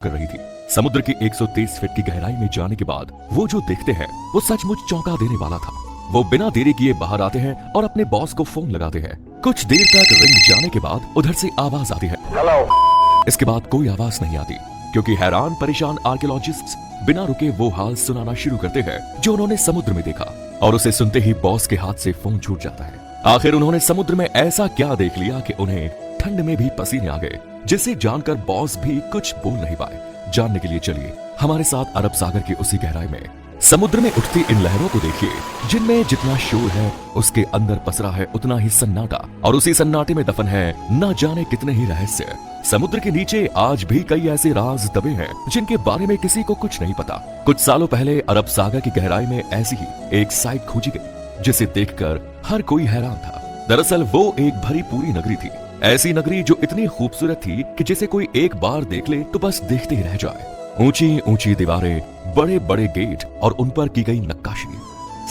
कर रही थी। समुद्र की 123 फीट की गहराई में जाने के बाद वो जो देखते हैं वो सचमुच चौंका देने वाला था। वो बिना देरी किए बाहर आते हैं और अपने बॉस को फोन लगाते हैं। कुछ देर तक रिंग जाने के बाद उधर से आवाज आती है, हेलो। इसके बाद कोई आवाज नहीं आती क्योंकि हैरान परेशान आर्कियोलॉजिस्ट्स बिना रुके वो हाल सुनाना शुरू करते हैं जो उन्होंने समुद्र में देखा, और उसे सुनते ही बॉस के हाथ से फोन छूट जाता है। आखिर उन्होंने समुद्र में ऐसा क्या देख लिया कि उन्हें ठंड में भी पसीने आ गए, जिसे जानकर बॉस भी कुछ बोल नहीं पाए। जानने के लिए चलिए हमारे साथ अरब सागर की उसी गहराई में। समुद्र में उठती इन लहरों को देखिए, जिनमें जितना शोर है उसके अंदर पसरा है उतना ही सन्नाटा, और उसी सन्नाटे में दफन है न जाने कितने ही रहस्य। समुद्र के नीचे आज भी कई ऐसे राज दबे हैं जिनके बारे में किसी को कुछ नहीं पता। कुछ सालों पहले अरब सागर की गहराई में ऐसी ही एक साइट खोजी गई जिसे देखकर हर कोई हैरान था। दरअसल वो एक भरी पूरी नगरी थी, ऐसी नगरी जो इतनी खूबसूरत थी कि जिसे कोई एक बार देख ले तो बस देखते ही रह जाए। ऊंची ऊंची दीवारें, बड़े बड़े गेट और उन पर की गई नक्काशी,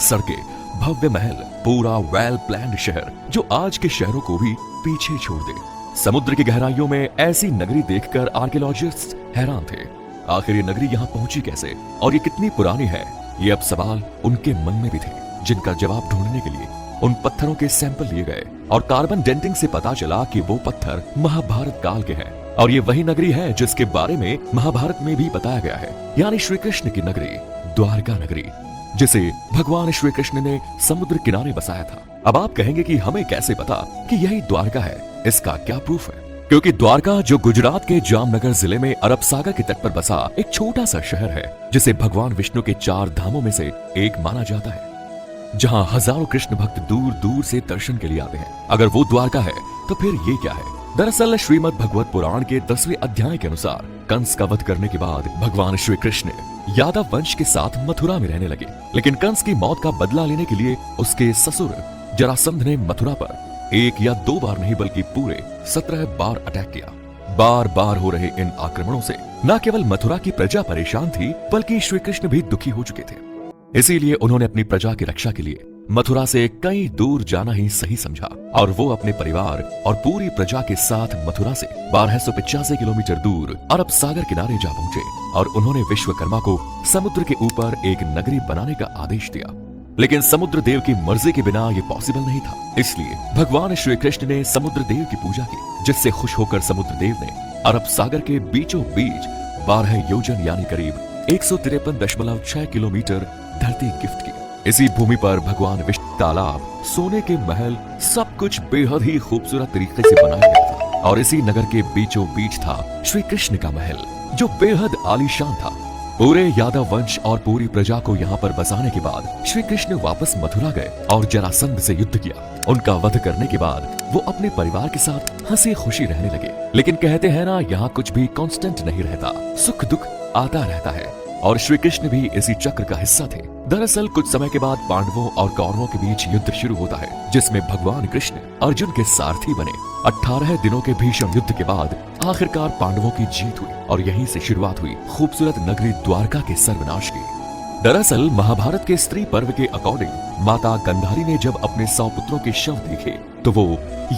सड़कें, भव्य महल, पूरा वेल प्लान्ड शहर जो आज के शहरों को भी पीछे छोड़ दे। समुद्र की गहराइयों में ऐसी नगरी देखकर आर्कियोलॉजिस्ट्स हैरान थे। आखिर ये नगरी यहाँ पहुंची कैसे और ये कितनी पुरानी है, ये अब सवाल उनके मन में भी थे, जिनका जवाब ढूंढने के लिए उन पत्थरों के सैंपल लिए गए और कार्बन डेंटिंग से पता चला कि वो पत्थर महाभारत काल के हैं, और ये वही नगरी है जिसके बारे में महाभारत में भी बताया गया है, यानी श्री कृष्ण की नगरी, द्वारका नगरी, जिसे भगवान श्री कृष्ण ने समुद्र किनारे बसाया था। अब आप कहेंगे कि हमें कैसे पता कि यही द्वारका है, इसका क्या प्रूफ है? क्योंकि द्वारका जो गुजरात के जामनगर जिले में अरब सागर के तट पर बसा एक छोटा सा शहर है, जिसे भगवान विष्णु के 4 धामों में से एक माना जाता है, जहां हजारों कृष्ण भक्त दूर दूर से दर्शन के लिए आते हैं। अगर वो द्वारका है तो फिर ये क्या है? दरअसल श्रीमद् भगवत पुराण के 10वें अध्याय के अनुसार कंस का वध करने के बाद भगवान श्री कृष्ण यादव वंश के साथ मथुरा में रहने लगे, लेकिन कंस की मौत का बदला लेने के लिए उसके ससुर जरासंध ने मथुरा पर 1 या 2 बार नहीं बल्कि पूरे 17 बार अटैक किया। बार बार हो रहे इन आक्रमणों से न केवल मथुरा की प्रजा परेशान थी बल्कि श्री कृष्ण भी दुखी हो चुके थे। इसीलिए उन्होंने अपनी प्रजा की रक्षा के लिए मथुरा से कहीं दूर जाना ही सही समझा, और वो अपने परिवार और पूरी प्रजा के साथ मथुरा से 1285 किलोमीटर दूर अरब सागर किनारे जा पहुंचे, और उन्होंने विश्वकर्मा को समुद्र के ऊपर एक नगरी बनाने का आदेश दिया। लेकिन समुद्र देव की मर्जी के बिना ये पॉसिबल नहीं था, इसलिए भगवान श्री कृष्ण ने समुद्र देव की पूजा की, जिससे खुश होकर समुद्र देव ने अरब सागर के बीचों बीच 12 योजन यानी करीब 153.6 किलोमीटर धरती गिफ्ट की। इसी भूमि पर भगवान विष्णु तालाब, सोने के महल, सब कुछ बेहद ही खूबसूरत तरीके से बनाया गया था, और इसी नगर के बीचों बीच था श्री कृष्ण का महल, जो बेहद आलीशान था। पूरे यादव वंश और पूरी प्रजा को यहाँ पर बसाने के बाद श्री कृष्ण वापस मथुरा गए और जरासंध से युद्ध किया। उनका वध करने के बाद वो अपने परिवार के साथ हंसी खुशी रहने लगे। लेकिन कहते हैं ना, यहाँ कुछ भी कांस्टेंट नहीं रहता, सुख दुख आता रहता है, और श्री कृष्ण भी इसी चक्र का हिस्सा थे। दरअसल कुछ समय के बाद पांडवों और कौरवों के बीच युद्ध शुरू होता है, जिसमें भगवान कृष्ण अर्जुन के सारथी बने। 18 दिनों के भीषण युद्ध के बाद आखिरकार पांडवों की जीत हुई, और यहीं से शुरुआत हुई खूबसूरत नगरी द्वारका के सर्वनाश की। दरअसल महाभारत के स्त्री पर्व के अकॉर्डिंग माता गंधारी ने जब अपने 100 पुत्रों के शव देखे तो वो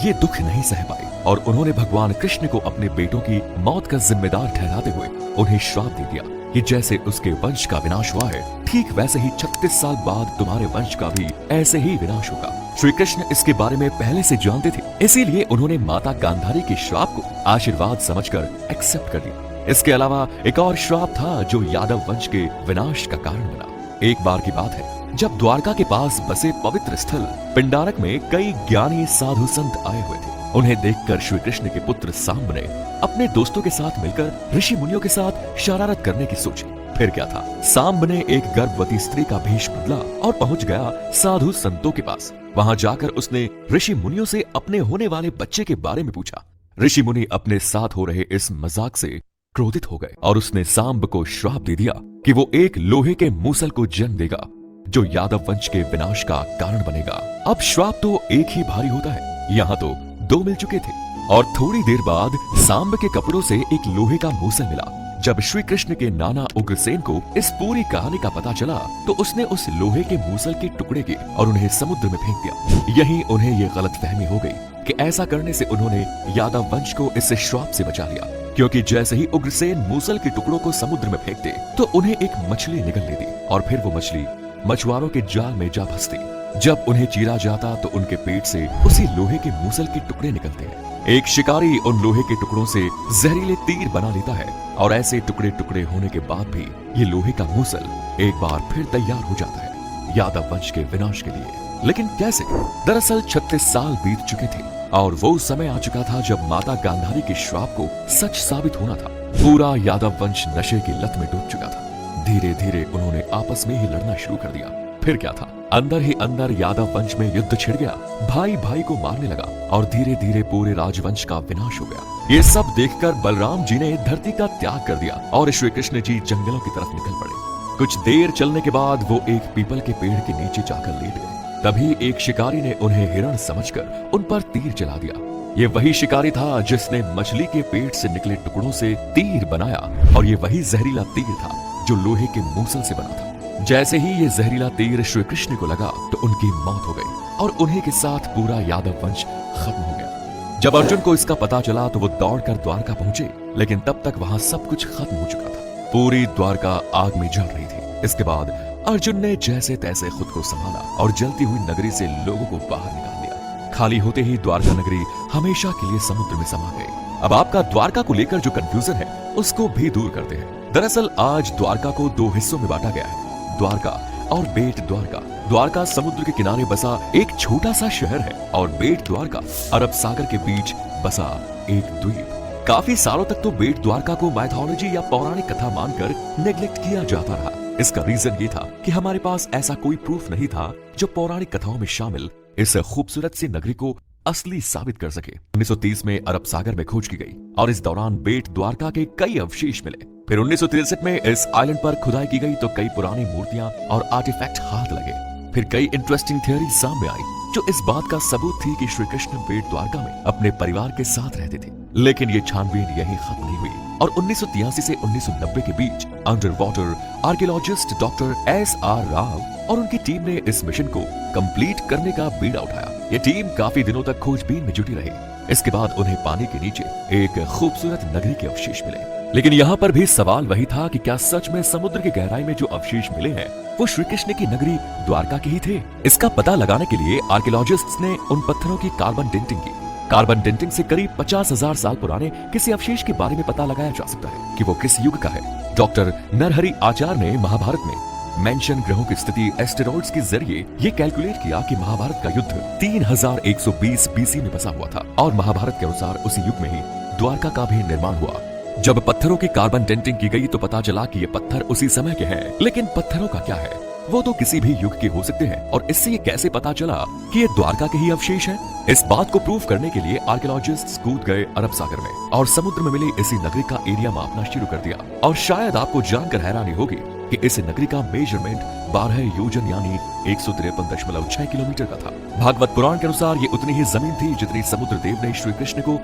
ये दुख नहीं सह पाई, और उन्होंने भगवान कृष्ण को अपने बेटों की मौत का जिम्मेदार ठहराते हुए उन्हें श्राप दे दिया कि जैसे उसके वंश का विनाश हुआ है, ठीक वैसे ही 36 साल बाद तुम्हारे वंश का भी ऐसे ही विनाश होगा। श्री कृष्ण इसके बारे में पहले से जानते थे, इसीलिए उन्होंने माता गांधारी के श्राप को आशीर्वाद समझकर एक्सेप्ट कर लिया। इसके अलावा एक और श्राप था जो यादव वंश के विनाश का कारण बना। एक बार की बात है, जब द्वारका के पास बसे पवित्र स्थल पिंडारक में कई ज्ञानी साधु संत आए हुए थे। उन्हें देखकर श्री कृष्ण के पुत्र सांब ने अपने दोस्तों के साथ मिलकर ऋषि मुनियों के साथ शरारत करने की सोची। फिर क्या था, सांब ने एक गर्भवती स्त्री का भेष बदला और पहुंच गया साधु संतों के पास। वहां जाकर उसने ऋषि मुनियों से अपने होने वाले बच्चे के बारे में पूछा। ऋषि मुनि अपने साथ हो रहे इस मजाक से क्रोधित हो गए, और उसने सांब को श्राप दे दिया कि वो एक लोहे के मूसल को जन्म देगा, जो यादव वंश के विनाश का कारण बनेगा। अब श्राप तो एक ही भारी होता है, यहाँ तो 2 मिल चुके थे, और थोड़ी देर बाद सांब के कपड़ों से एक लोहे का मूसल मिला। जब श्री कृष्ण के नाना उग्रसेन को इस पूरी कहानी का पता चला तो उसने उस लोहे के मूसल के टुकड़े किए और उन्हें समुद्र में फेंक दिया। यहीं उन्हें ये गलतफहमी हो गई कि ऐसा करने से उन्होंने यादव वंश को इस श्राप से बचा लिया। क्योंकि जैसे ही उग्रसेन मूसल के टुकड़ों को समुद्र में फेंकते तो उन्हें एक मछली निगल लेती और फिर वो मछली मछुआरों के जाल में जा फंसती। जब उन्हें चीरा जाता तो उनके पेट से उसी लोहे के मूसल के टुकड़े निकलते हैं। एक शिकारी उन लोहे के टुकड़ों से जहरीले तीर बना लेता है और ऐसे टुकड़े टुकड़े होने के बाद भी ये लोहे का मूसल एक बार फिर तैयार हो जाता है यादव वंश के विनाश के लिए। लेकिन कैसे? दरअसल 36 साल बीत चुके थे और वो समय आ चुका था जब माता गांधारी के श्राप को सच साबित होना था। पूरा यादव वंश नशे की लत में डूब चुका था। धीरे धीरे उन्होंने आपस में ही लड़ना शुरू कर दिया। फिर क्या था, अंदर ही अंदर यादव वंश में युद्ध छिड़ गया। भाई भाई को मारने लगा और धीरे धीरे पूरे राजवंश का विनाश हो गया। ये सब देखकर बलराम जी ने धरती का त्याग कर दिया और श्री कृष्ण जी जंगलों की तरफ निकल पड़े। कुछ देर चलने के बाद वो एक पीपल के पेड़ के नीचे जाकर लेट गए। तभी एक शिकारी ने उन्हें हिरण समझकर उन पर तीर चला दिया। ये वही शिकारी था जिसने मछली के पेट से निकले टुकड़ों से तीर बनाया और ये वही जहरीला तीर था जो लोहे के मूसल से बना था। जैसे ही ये जहरीला तीर श्री कृष्ण को लगा तो उनकी मौत हो गई और उन्हीं के साथ पूरा यादव वंश खत्म हो गया। जब अर्जुन को इसका पता चला तो वो दौड़कर द्वारका पहुंचे, लेकिन तब तक वहां सब कुछ खत्म हो चुका था। पूरी द्वारका आग में जल रही थी। इसके बाद अर्जुन ने जैसे तैसे खुद को संभाला और जलती हुई नगरी से लोगों को बाहर निकाल दिया। खाली होते ही द्वारका नगरी हमेशा के लिए समुद्र में समा गई। अब आपका द्वारका को लेकर जो कंफ्यूजन है उसको भी दूर करते हैं। दरअसल आज द्वारका को दो हिस्सों में बांटा गया है, द्वारका और बेट द्वारका। द्वारका समुद्र के किनारे बसा एक छोटा सा शहर है और बेट द्वारका अरब सागर के बीच बसा एक द्वीप। काफी सालों तक तो बेट द्वारका को माइथोलॉजी या पौराणिक कथा मानकर नेग्लेक्ट किया जाता रहा। इसका रीजन ये था कि हमारे पास ऐसा कोई प्रूफ नहीं था जो पौराणिक कथाओं में शामिल इस खूबसूरत सी नगरी को असली साबित कर सके। 1930 में अरब सागर में खोज की गई और इस दौरान बेट द्वारका के कई अवशेष मिले। फिर 1963 में इस आइलैंड पर खुदाई की गई तो कई पुरानी मूर्तियां और आर्टिफैक्ट हाथ लगे। फिर कई इंटरेस्टिंग थ्योरी सामने आई जो इस बात का सबूत थी कि श्री कृष्ण बेट द्वारका में अपने परिवार के साथ रहते थे। लेकिन ये छानबीन यही खत्म नहीं हुई और 1983 से 1990 के बीच under water archaeologist doctor SR Rao और उनकी टीम ने इस मिशन को कंप्लीट करने का बीड़ा उठाया। ये टीम काफी दिनों तक खोजबीन में जुटी रही। इसके बाद उन्हें पानी के नीचे एक खूबसूरत नगरी के अवशेष मिले। लेकिन यहाँ पर भी सवाल वही था कि क्या सच में समुद्र की गहराई में जो अवशेष मिले हैं वो श्री कृष्ण की नगरी द्वारका के ही थे? इसका पता लगाने के लिए आर्कियोलॉजिस्ट्स ने उन पत्थरों की कार्बन डेंटिंग की। कार्बन डेंटिंग से करीब 50,000 साल पुराने किसी अवशेष के बारे में पता लगाया जा सकता है कि वो किस युग का है। डॉक्टर नरहरि आचार्य ने महाभारत में मेंशन ग्रहों की स्थिति एस्टेरॉइड्स के जरिए ये कैलकुलेट किया कि महाभारत का युद्ध 3120 BC में बसा हुआ था और महाभारत के अनुसार उसी युग में ही द्वारका का भी निर्माण हुआ। जब पत्थरों की कार्बन डेंटिंग की गई तो पता चला कि ये पत्थर उसी समय के हैं। लेकिन पत्थरों का क्या है, वो तो किसी भी युग के हो सकते हैं और इससे ये कैसे पता चला कि ये द्वारका के ही अवशेष हैं? इस बात को प्रूव करने के लिए आर्कियोलॉजिस्ट्स कूद गए अरब सागर में और समुद्र में मिली इसी नगरी का एरिया मापना शुरू कर दिया। और शायद आपको जानकर हैरानी होगी कि इस नगरी का मेजरमेंट 12 योजन यानी 153.6 किलोमीटर का था। भागवत पुराण के अनुसार ये उतनी ही जमीन थी जितनी समुद्र देव ने श्री कृष्ण को